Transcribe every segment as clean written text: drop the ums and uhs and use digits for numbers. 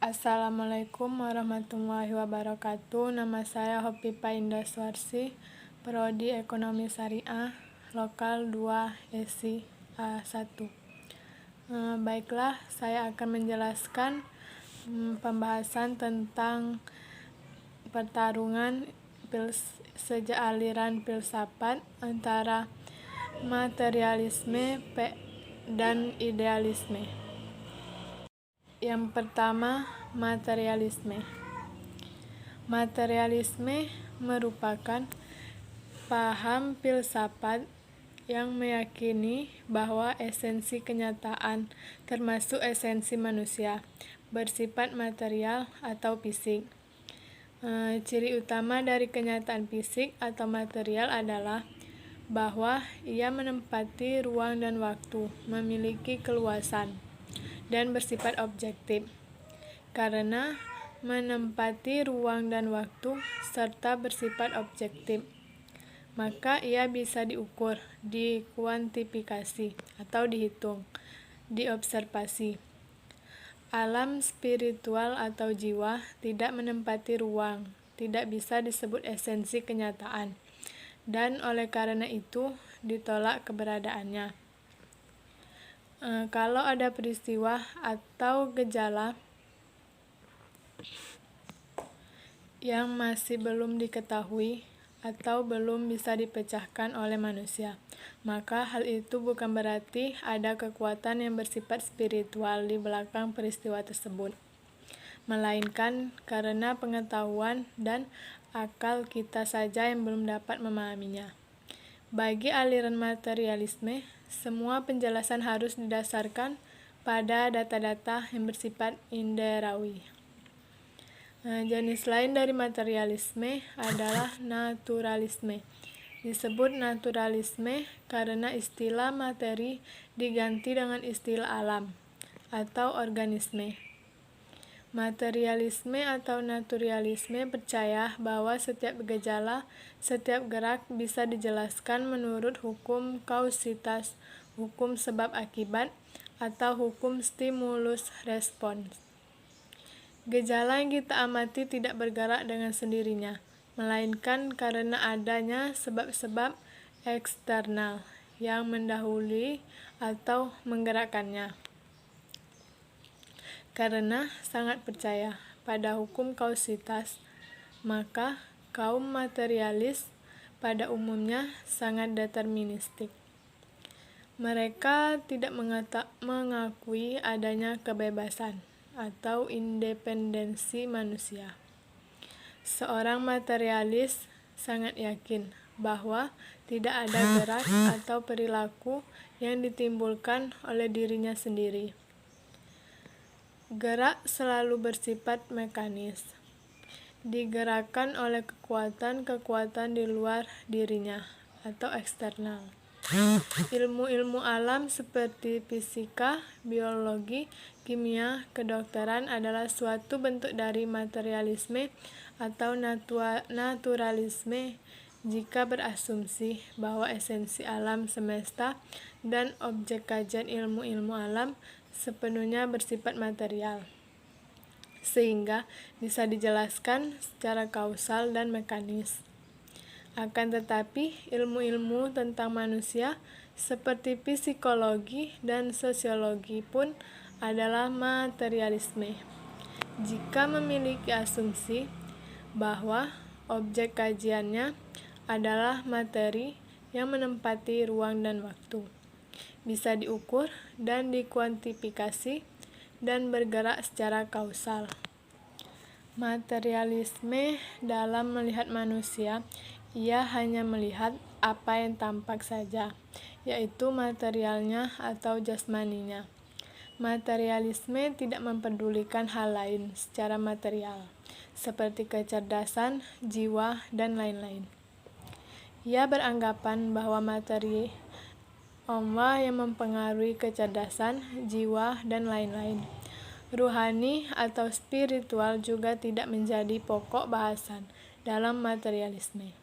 Assalamualaikum warahmatullahi wabarakatuh. Nama saya Hopipa Indaswarsi, Prodi Ekonomi Syariah, Lokal 2 ESI A1. Baiklah, saya akan menjelaskan pembahasan tentang pertarungan aliran filsafat antara materialisme dan idealisme. Yang pertama, materialisme. Materialisme merupakan paham filsafat yang meyakini bahwa esensi kenyataan, termasuk esensi manusia, bersifat material atau fisik. Ciri utama dari kenyataan fisik atau material adalah bahwa ia menempati ruang dan waktu, memiliki keluasan, dan bersifat objektif. Karena menempati ruang dan waktu serta bersifat objektif, maka ia bisa diukur, dikuantifikasi, atau dihitung, diobservasi. Alam spiritual atau jiwa tidak menempati ruang, tidak bisa disebut esensi kenyataan, dan oleh karena itu ditolak keberadaannya. Kalau ada peristiwa atau gejala yang masih belum diketahui atau belum bisa dipecahkan oleh manusia, maka hal itu bukan berarti ada kekuatan yang bersifat spiritual di belakang peristiwa tersebut, melainkan karena pengetahuan dan akal kita saja yang belum dapat memahaminya. Bagi aliran materialisme, semua penjelasan harus didasarkan pada data-data yang bersifat indrawi. Jenis lain dari materialisme adalah naturalisme. Disebut naturalisme karena istilah materi diganti dengan istilah alam atau organisme. Materialisme atau naturalisme percaya bahwa setiap gejala, setiap gerak bisa dijelaskan menurut hukum kausitas, hukum sebab akibat, atau hukum stimulus respons. Gejala yang kita amati tidak bergerak dengan sendirinya, melainkan karena adanya sebab-sebab eksternal yang mendahului atau menggerakkannya. Karena sangat percaya pada hukum kausitas, maka kaum materialis pada umumnya sangat deterministik. Mereka tidak mengakui adanya kebebasan atau independensi manusia. Seorang materialis sangat yakin bahwa tidak ada gerak atau perilaku yang ditimbulkan oleh dirinya sendiri. Gerak selalu bersifat mekanis, digerakkan oleh kekuatan-kekuatan di luar dirinya atau eksternal. Ilmu-ilmu alam seperti fisika, biologi, kimia, kedokteran adalah suatu bentuk dari materialisme atau naturalisme jika berasumsi bahwa esensi alam semesta dan objek kajian ilmu-ilmu alam sepenuhnya bersifat material, sehingga bisa dijelaskan secara kausal dan mekanis. Akan tetapi, ilmu-ilmu tentang manusia seperti psikologi dan sosiologi pun adalah materialisme. Jika memiliki asumsi bahwa objek kajiannya adalah materi yang menempati ruang dan waktu, bisa diukur dan dikuantifikasi, dan bergerak secara kausal. Materialisme dalam melihat manusia, ia hanya melihat apa yang tampak saja, yaitu materialnya atau jasmaninya. Materialisme tidak mempedulikan hal lain secara material, seperti kecerdasan, jiwa, dan lain-lain. Ia beranggapan bahwa materi Allah yang mempengaruhi kecerdasan, jiwa, dan lain-lain. Ruhani atau spiritual juga tidak menjadi pokok bahasan dalam materialisme.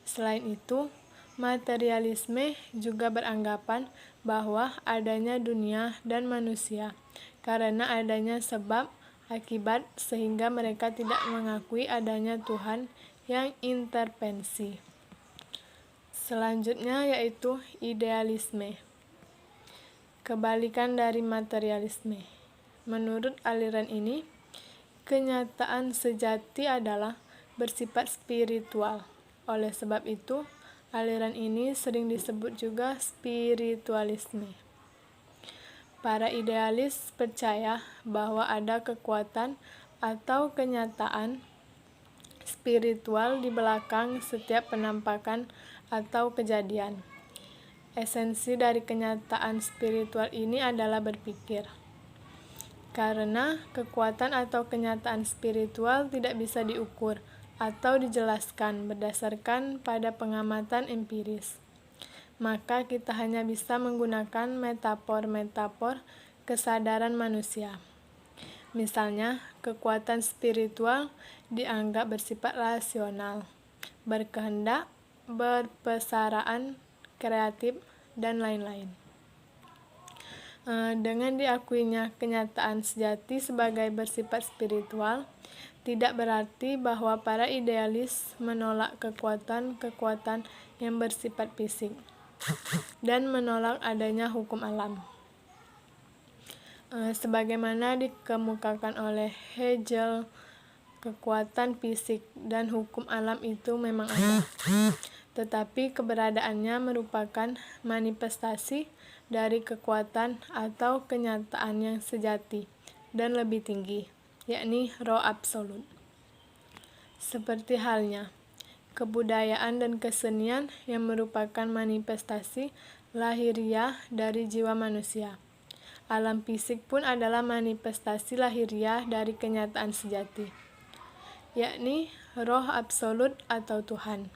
Selain itu, materialisme juga beranggapan bahwa adanya dunia dan manusia karena adanya sebab akibat sehingga mereka tidak mengakui adanya Tuhan yang intervensi. Selanjutnya yaitu idealisme, kebalikan dari materialisme. Menurut aliran ini, kenyataan sejati adalah bersifat spiritual. Oleh sebab itu, aliran ini sering disebut juga spiritualisme. Para idealis percaya bahwa ada kekuatan atau kenyataan spiritual di belakang setiap penampakan atau kejadian. Esensi dari kenyataan spiritual ini adalah berpikir. Karena kekuatan atau kenyataan spiritual tidak bisa diukur atau dijelaskan berdasarkan pada pengamatan empiris, maka kita hanya bisa menggunakan metafor-metafor kesadaran manusia. Misalnya, kekuatan spiritual dianggap bersifat rasional, berkehendak, berpesaraan, kreatif, dan lain-lain. Dengan diakuinya kenyataan sejati sebagai bersifat spiritual, tidak berarti bahwa para idealis menolak kekuatan-kekuatan yang bersifat fisik dan menolak adanya hukum alam. Sebagaimana dikemukakan oleh Hegel, kekuatan fisik dan hukum alam itu memang ada, tetapi keberadaannya merupakan manifestasi dari kekuatan atau kenyataan yang sejati dan lebih tinggi, yakni roh absolut. Seperti halnya kebudayaan dan kesenian yang merupakan manifestasi lahiriah dari jiwa manusia. Alam fisik pun adalah manifestasi lahiriah dari kenyataan sejati, yakni roh absolut atau Tuhan.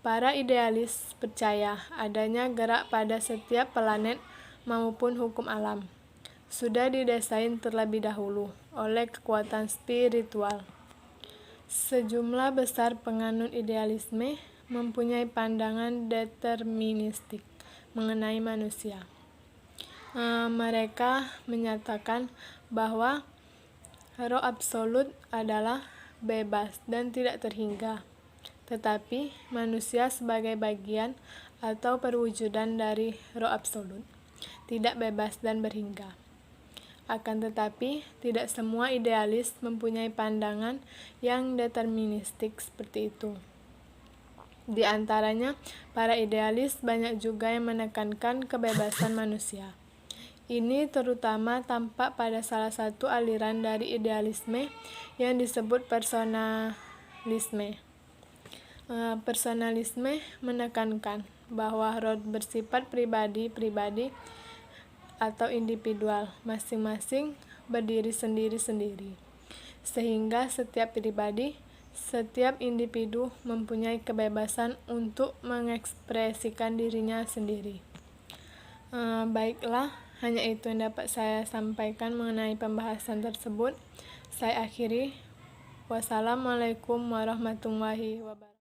Para idealis percaya adanya gerak pada setiap planet maupun hukum alam sudah didesain terlebih dahulu oleh kekuatan spiritual. Sejumlah besar penganut idealisme mempunyai pandangan deterministik mengenai manusia. Mereka menyatakan bahwa roh absolut adalah bebas dan tidak terhingga, tetapi manusia sebagai bagian atau perwujudan dari roh absolut tidak bebas dan berhingga. Akan tetapi, tidak semua idealis mempunyai pandangan yang deterministik seperti itu. Di antaranya, para idealis banyak juga yang menekankan kebebasan manusia. Ini terutama tampak pada salah satu aliran dari idealisme yang disebut personalisme. Personalisme menekankan bahwa roh bersifat pribadi-pribadi atau individual, masing-masing berdiri sendiri-sendiri, sehingga setiap pribadi, setiap individu mempunyai kebebasan untuk mengekspresikan dirinya sendiri. Baiklah, hanya itu yang dapat saya sampaikan mengenai pembahasan tersebut. Saya akhiri. Wassalamualaikum warahmatullahi wabarakatuh.